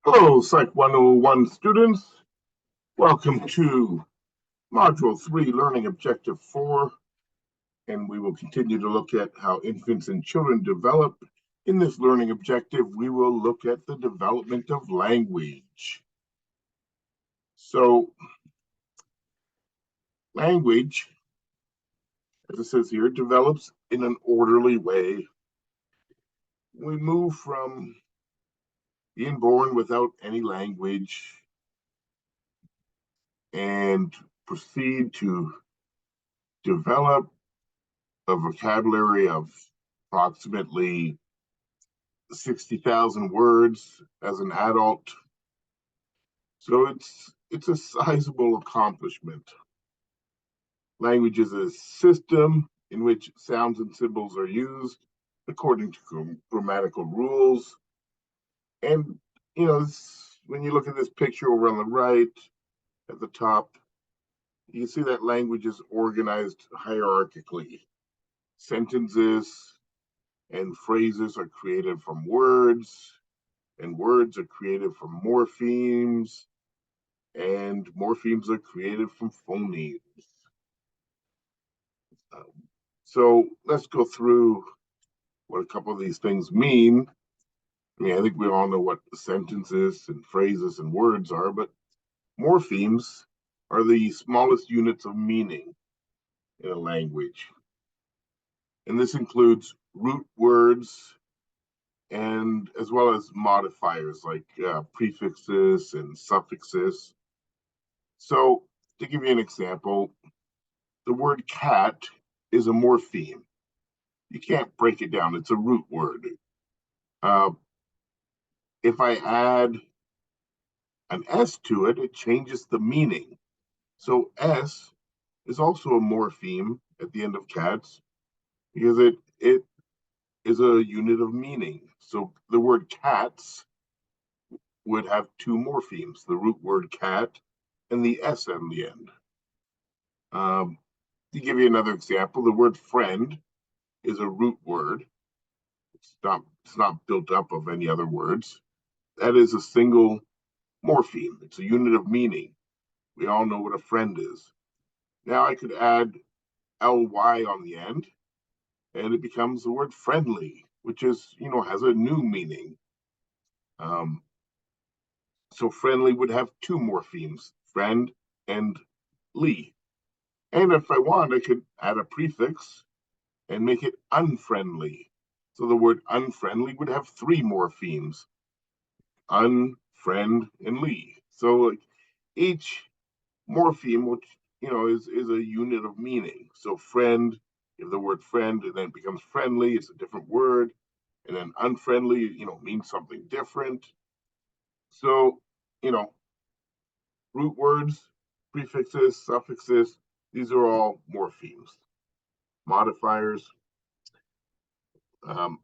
Hello, Psych 101 students. Welcome to Module 3, Learning Objective 4, and we will continue to look at how infants and children develop. In this learning objective, we will look at the development of language. So, language, as it says here, develops in an orderly way. We move from being born without any language and proceed to develop a vocabulary of approximately 60,000 words as an adult. So it's a sizable accomplishment. Language is a system in which sounds and symbols are used according to grammatical rules. And when you look at this picture over on the right at the top, you see that language is organized hierarchically. Sentences and phrases are created from words, and words are created from morphemes, and morphemes are created from phonemes. So let's go through what a couple of these things mean. I mean, I think we all know what sentences and phrases and words are, but morphemes are the smallest units of meaning in a language. And this includes root words and as well as modifiers like prefixes and suffixes. So to give you an example, the word cat is a morpheme. You can't break it down. It's a root word. Uh, if I add an S to it, it changes the meaning. So S is also a morpheme at the end of cats because it is a unit of meaning. So the word cats would have two morphemes, the root word cat and the S on the end. To give you another example, the word friend is a root word. It's not built up of any other words. That is a single morpheme. It's a unit of meaning. We all know what a friend is. Now I could add ly on the end, and it becomes the word friendly, which has a new meaning. Um, so friendly would have two morphemes, friend and ly. And if I want, I could add a prefix and make it unfriendly. So the word unfriendly would have three morphemes, unfriend and ly. So like, each morpheme, which is a unit of meaning. So friend, if the word friend, and then it becomes friendly, it's a different word, and then unfriendly, means something different. So, you know, root words, prefixes, suffixes, these are all morphemes. Modifiers.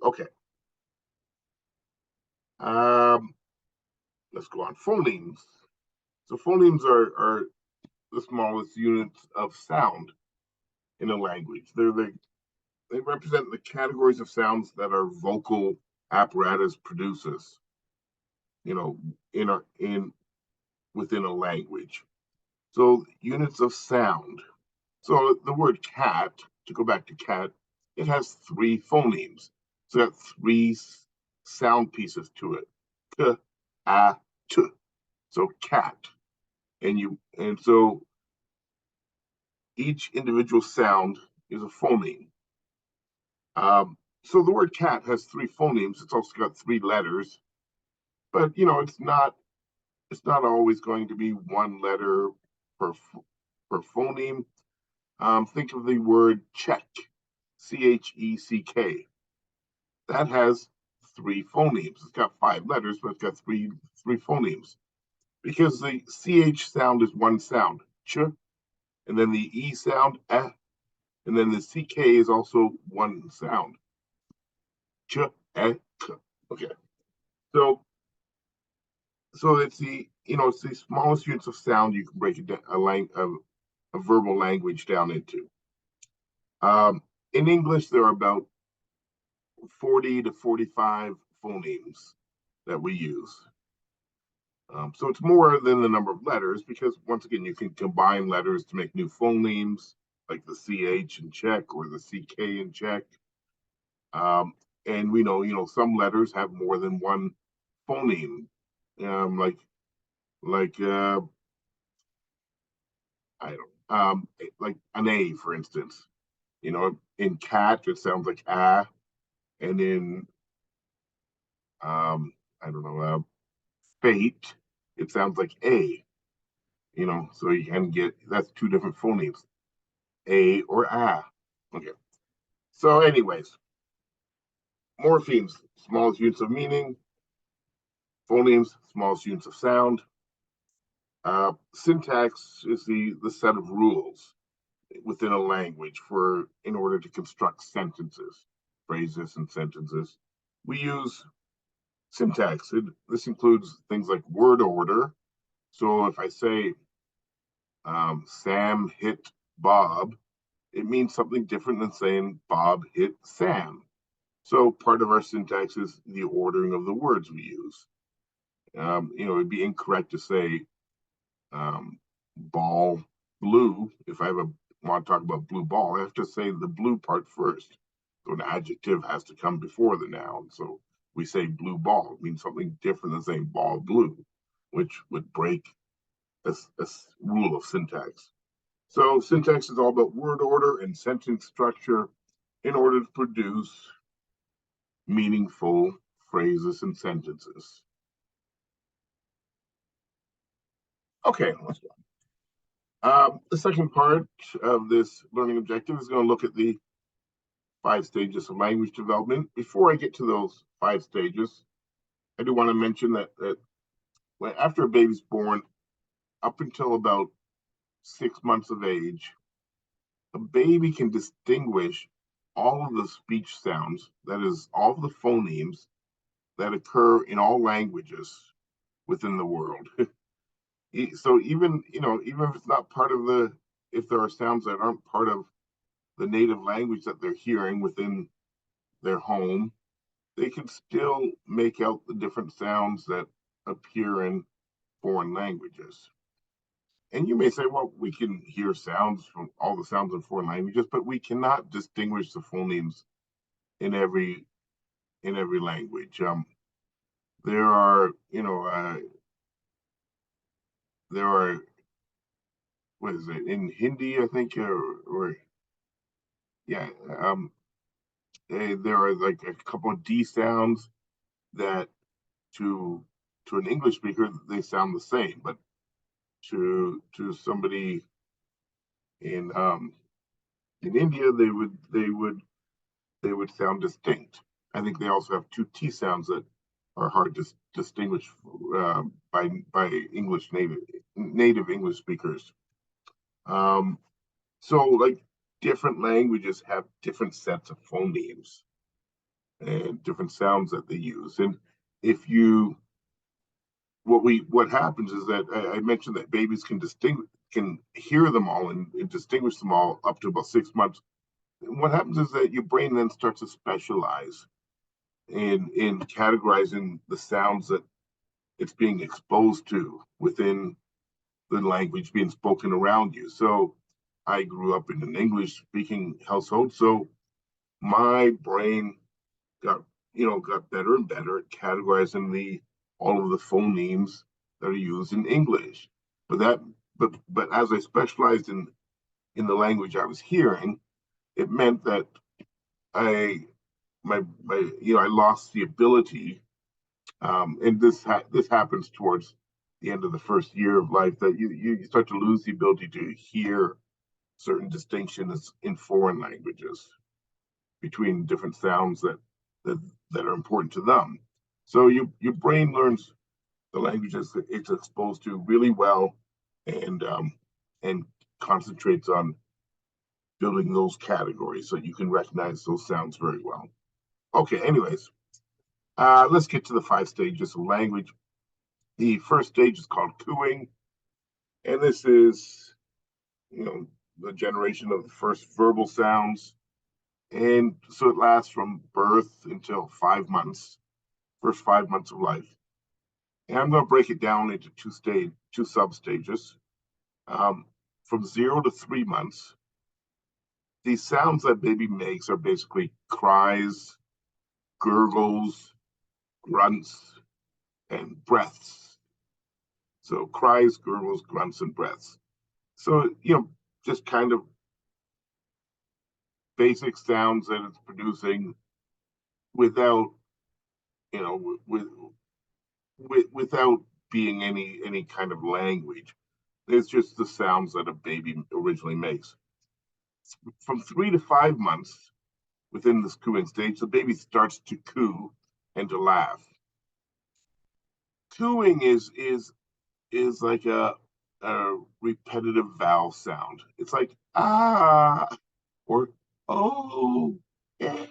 Okay. Um, let's go on. Phonemes. So phonemes are the smallest units of sound in a language. They represent the categories of sounds that our vocal apparatus produces, you know, in within a language. So units of sound. So the word cat, to go back to cat, it has three phonemes. So it got three sound pieces to it. K, a, t. So cat. And so each individual sound is a phoneme. So the word cat has three phonemes. It's also got three letters, but it's not always going to be one letter per phoneme. Think of the word check, check. That has three phonemes. It's got five letters, but it's got three phonemes because the ch sound is one sound, ch, and then the e sound, eh, and then the ck is also one sound, ch, eh, k. Okay, so it's the smallest units of sound you can break it down, a verbal language down into. In English, there are about 40 to 45 phonemes that we use. So it's more than the number of letters because once again, you can combine letters to make new phonemes like the CH in Czech or the CK in Czech. Um, and we know, some letters have more than one phoneme, like I don't, like an A, for instance. In cat, it sounds like ah, and in I don't know, fate, it sounds like a. So you can get that's two different phonemes, a or ah. Okay. So, anyways, morphemes, smallest units of meaning, phonemes, smallest units of sound. Syntax is the set of rules within a language for in order to construct sentences, phrases, and sentences. We use syntax. This includes things like word order. So if I say Sam hit Bob, it means something different than saying Bob hit Sam. So part of our syntax is the ordering of the words we use. It'd be incorrect to say ball blue. If I want to talk about blue ball, I have to say the blue part first. So an adjective has to come before the noun. So we say blue ball. It means something different than saying ball blue, which would break a rule of syntax. So syntax is all about word order and sentence structure in order to produce meaningful phrases and sentences. Okay, let's go. The second part of this learning objective is going to look at the 5 stages of language development. Before I get to those 5 stages, I do want to mention that after a baby's born, up until about 6 months of age, a baby can distinguish all of the speech sounds, that is, all of the phonemes that occur in all languages within the world. So even if it's not part of if there are sounds that aren't part of the native language that they're hearing within their home, they can still make out the different sounds that appear in foreign languages. And you may say, well, we can hear sounds from all the sounds in foreign languages, but we cannot distinguish the phonemes in every language. There are, there are, what is it, in Hindi, I think, or yeah, there are like a couple of D sounds that to to an English speaker they sound the same, but to somebody in India they would sound distinct. I think they also have two T sounds that are hard to distinguish by English native English speakers. Um, so like different languages have different sets of phonemes and different sounds that they use. And if you what happens is that I mentioned that babies can hear them all and distinguish them all up to about 6 months. And what happens is that your brain then starts to specialize in categorizing the sounds that it's being exposed to within the language being spoken around you. So I grew up in an English speaking household, so my brain got got better and better at categorizing the all of the phonemes that are used in English. But that but as I specialized in the language I was hearing, it meant that I my I lost the ability, and this happens towards the end of the first year of life, that you start to lose the ability to hear certain distinctions in foreign languages between different sounds that that are important to them. So your brain learns the languages that it's exposed to really well, and concentrates on building those categories so you can recognize those sounds very well. Okay, anyways, let's get to the 5 stages of language. The first stage is called cooing, and this is the generation of the first verbal sounds, and so it lasts from birth until 5 months, first 5 months of life. And I'm going to break it down into two sub stages. From 0 to 3 months, these sounds that baby makes are basically cries, gurgles, grunts, and breaths. So cries, gurgles, grunts, and breaths. So, just kind of basic sounds that it's producing without, without being any kind of language. It's just the sounds that a baby originally makes. From 3 to 5 months within this cooing stage, the baby starts to coo and to laugh. Cooing is like a repetitive vowel sound. It's like ah or oh yeah.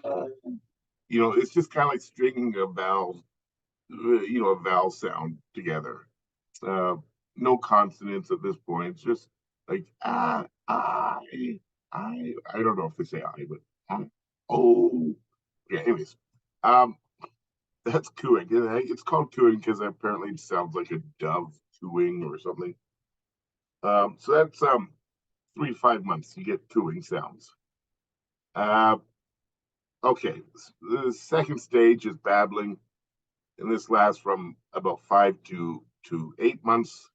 It's just kind of like stringing a vowel, a vowel sound together. Uh, no consonants at this point. It's just like I don't know if they say I, but oh yeah. Anyways, um, that's cooing. It's called cooing because apparently it sounds like a dove cooing or something. So that's 3 to 5 months. You get cooing sounds. Uh, okay. The second stage is babbling, and this lasts from about 5 to 8 months.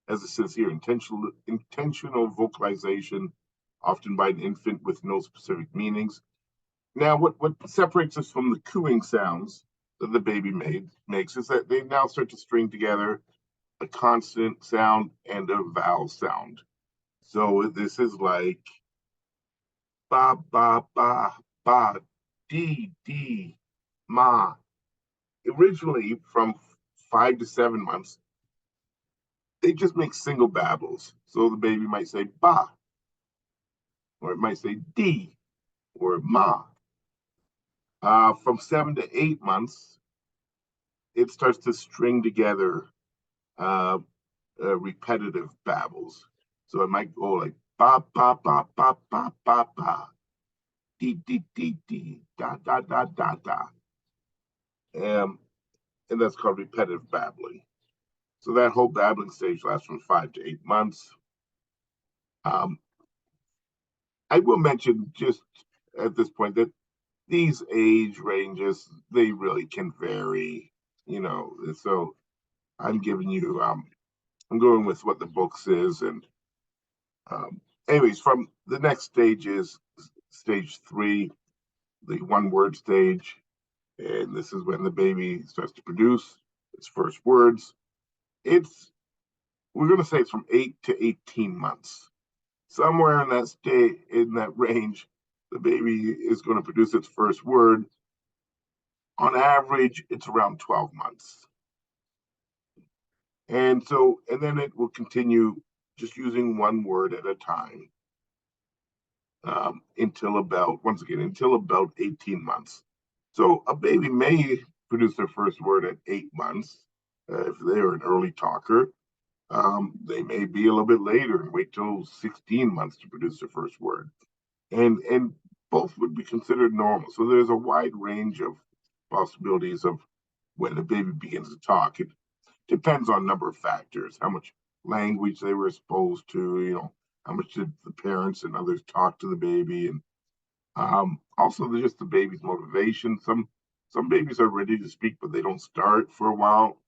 As it says here, intentional vocalization, often by an infant with no specific meanings. Now, what separates us from the cooing sounds that the baby makes is that they now start to string together a consonant sound and a vowel sound. So this is like ba ba ba ba, d ma. Originally, from 5 to 7 months, they just make single babbles. So the baby might say ba, or it might say d, or ma. From 7 to 8 months, it starts to string together uh, repetitive babbles. So it might go like ba ba ba ba ba ba ba, dee dee dee dee, da da da da da, um, and that's called repetitive babbling. So that whole babbling stage lasts from 5 to 8 months. Um, I will mention just at this point that these age ranges they really can vary, So I'm giving you, I'm going with what the book says, and anyways, from the next stage is stage 3, the one word stage, and this is when the baby starts to produce its first words. We're going to say it's from 8 to 18 months. Somewhere in that state, in that range, the baby is going to produce its first word. On average, it's around 12 months. And then it will continue just using one word at a time until about 18 months. So a baby may produce their first word at 8 months. If they're an early talker, they may be a little bit later and wait till 16 months to produce their first word. And both would be considered normal. So there's a wide range of possibilities of when a baby begins to talk. It depends on a number of factors, how much language they were exposed to, how much did the parents and others talk to the baby, and also just the baby's motivation. Some babies are ready to speak, but they don't start for a while.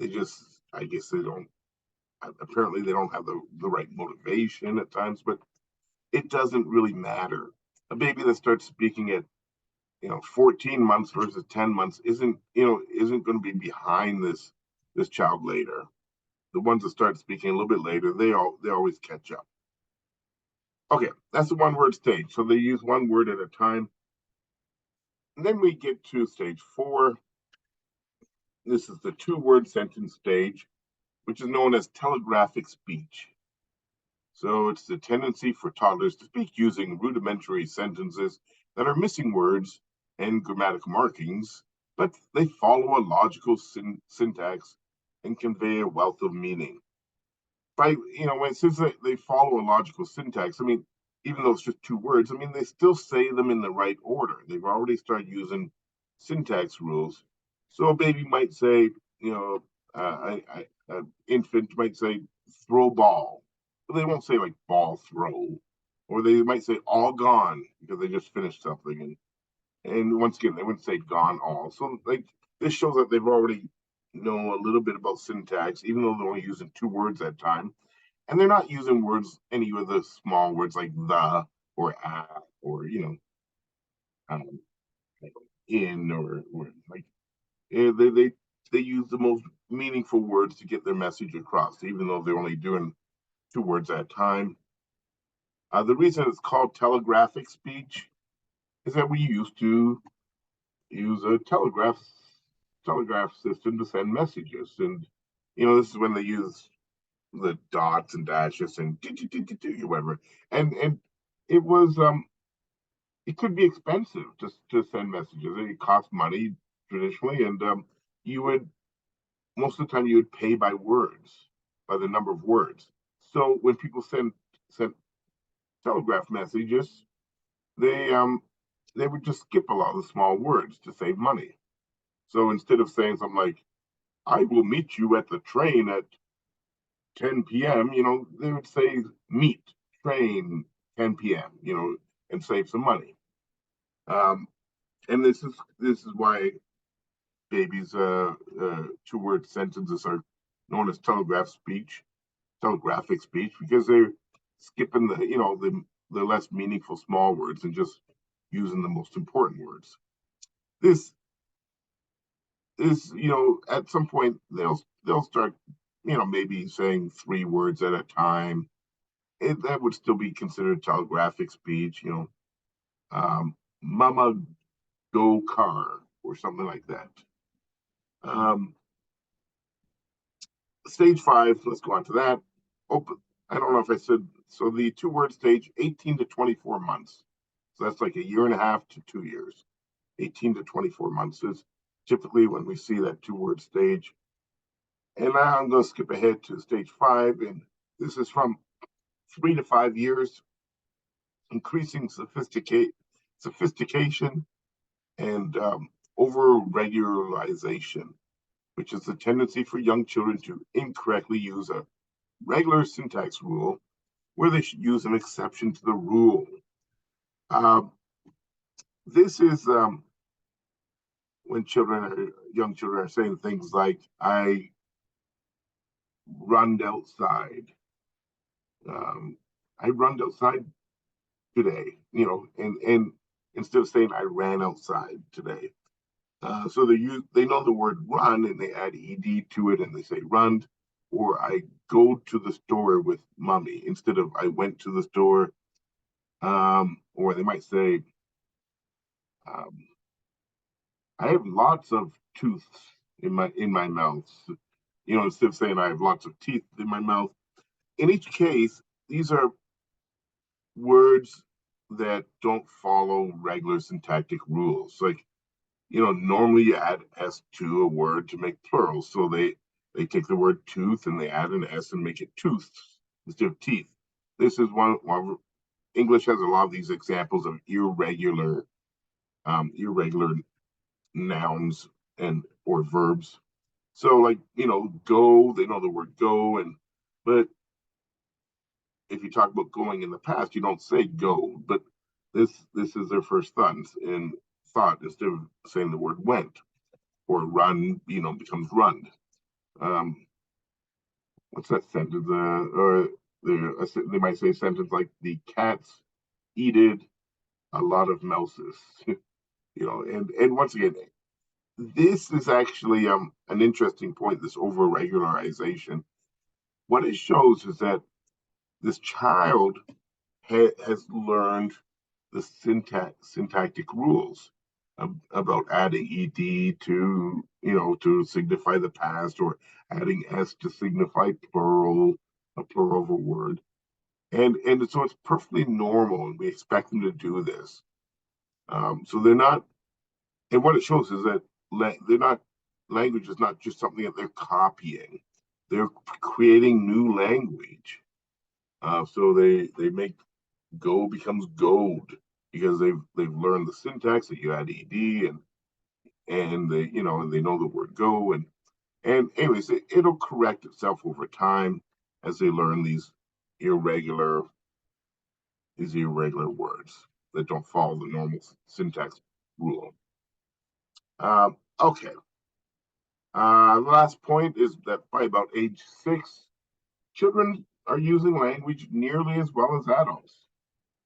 I guess they don't. Apparently, they don't have the right motivation at times, but it doesn't really matter. A baby that starts speaking at 14 months versus 10 months isn't going to be behind this child later. The ones that start speaking a little bit later, they always catch up. Okay, that's the one word stage. So they use one word at a time. And then we get to stage 4. This is the 2-word sentence stage, which is known as telegraphic speech. So it's the tendency for toddlers to speak using rudimentary sentences that are missing words and grammatical markings, but they follow a logical syntax and convey a wealth of meaning. Since they follow a logical syntax, even though it's just 2 words, they still say them in the right order. They've already started using syntax rules So a baby might say, you know, an infant might say throw ball, but they won't say like ball throw, or they might say all gone because they just finished something, and once again they wouldn't say gone all. So like this shows that they've already know a little bit about syntax, even though they're only using two words at a time, and they're not using words any of the small words like the or at or um, like in or like they use the most meaningful words to get their message across, even though they're only doing two words at a time. The reason it's called telegraphic speech is that we used to use a telegraph system to send messages, and this is when they use the dots and dashes and whatever, and it was it could be expensive just to send messages. It cost money traditionally, and you would most of the time you would pay by words, by the number of words. So when people sent telegraph messages, they would just skip a lot of the small words to save money. So instead of saying something like "I will meet you at the train at 10 p.m.," they would say "meet train 10 p.m." And save some money. Um, and this is why babies' two-word sentences are known as telegraphic speech, because they're skipping the less meaningful small words and just using the most important words. This is at some point they'll start maybe saying three words at a time. That would still be considered telegraphic speech. Mama go car or something like that. Um, Stage 5, let's go on to that. Open. I don't know if I said so. The two-word stage, 18 to 24 months. So that's like a year and a half to 2 years. 18 to 24 months is typically when we see that two-word stage. And now I'm going to skip ahead to stage 5, and this is from 3 to 5 years, increasing sophistication and over regularization, which is the tendency for young children to incorrectly use a regular syntax rule where they should use an exception to the rule. This is when young children are saying things like, I run outside. I run outside today, and instead of saying I ran outside today. So they know the word run and they add ed to it and they say run, or I go to the store with mommy instead of I went to the store. Or they might say, um, I have lots of tooths in my mouth. Instead of saying I have lots of teeth in my mouth. In each case, these are words that don't follow regular syntactic rules. Like, normally you add s to a word to make plural. So they take the word tooth and they add an s and make it tooths instead of teeth. This is one English has a lot of these examples of irregular nouns and or verbs. So like, go, they know the word go, but if you talk about going in the past, you don't say go, but this is their first thought instead of saying the word went, or run, becomes run. Um, what's that sentence? Or they might say a sentence like the cats eated a lot of mouses. And once again, this is actually an interesting point. This over regularization. What it shows is that this child has learned the syntactic rules about adding ed to signify the past, or adding s to signify a plural of a word, and so it's perfectly normal, and we expect them to do this. So they're not, and what it shows is that they're not language is not just something that they're copying; they're creating new language. So they make go becomes gold because they've learned the syntax that you add ed, and they know the word go, and anyways, it'll correct itself over time as they learn irregular these irregular words that don't follow the normal syntax rule. Okay. The last point is that by about age 6, children are using language nearly as well as adults.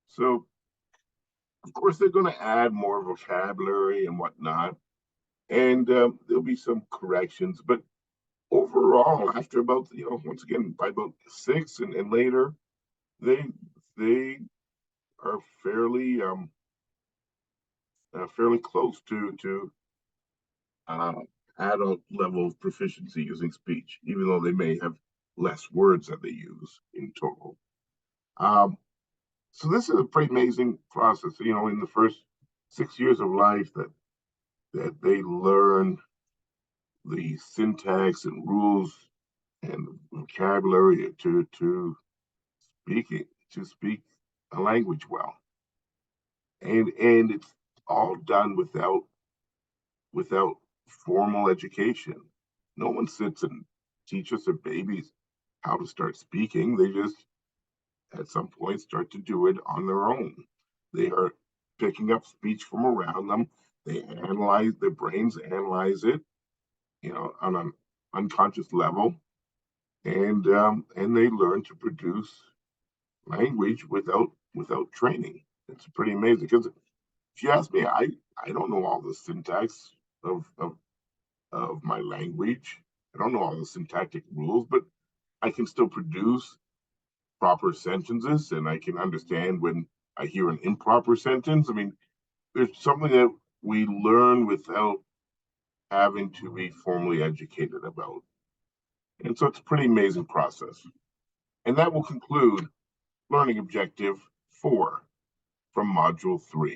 So, of course, they're going to add more vocabulary and whatnot, and there'll be some corrections. But overall, after about, once again, by about 6 and later, they they are fairly close to uh, adult level of proficiency using speech, even though they may have less words that they use in total. Um, so this is a pretty amazing process. In the first 6 years of life, that they learn the syntax and rules and vocabulary to speak a language well, and it's all done without formal education. No one sits and teaches their babies how to start speaking. They just, at some point, start to do it on their own. They are picking up speech from around them. Their brains analyze it, on an unconscious level, and they learn to produce language without training. It's pretty amazing because if you ask me, I don't know all the syntax of my language. I don't know all the syntactic rules, but I can still produce proper sentences, and I can understand when I hear an improper sentence. I mean, there's something that we learn without having to be formally educated about. And so it's a pretty amazing process. And that will conclude Learning Objective 4 from Module 3.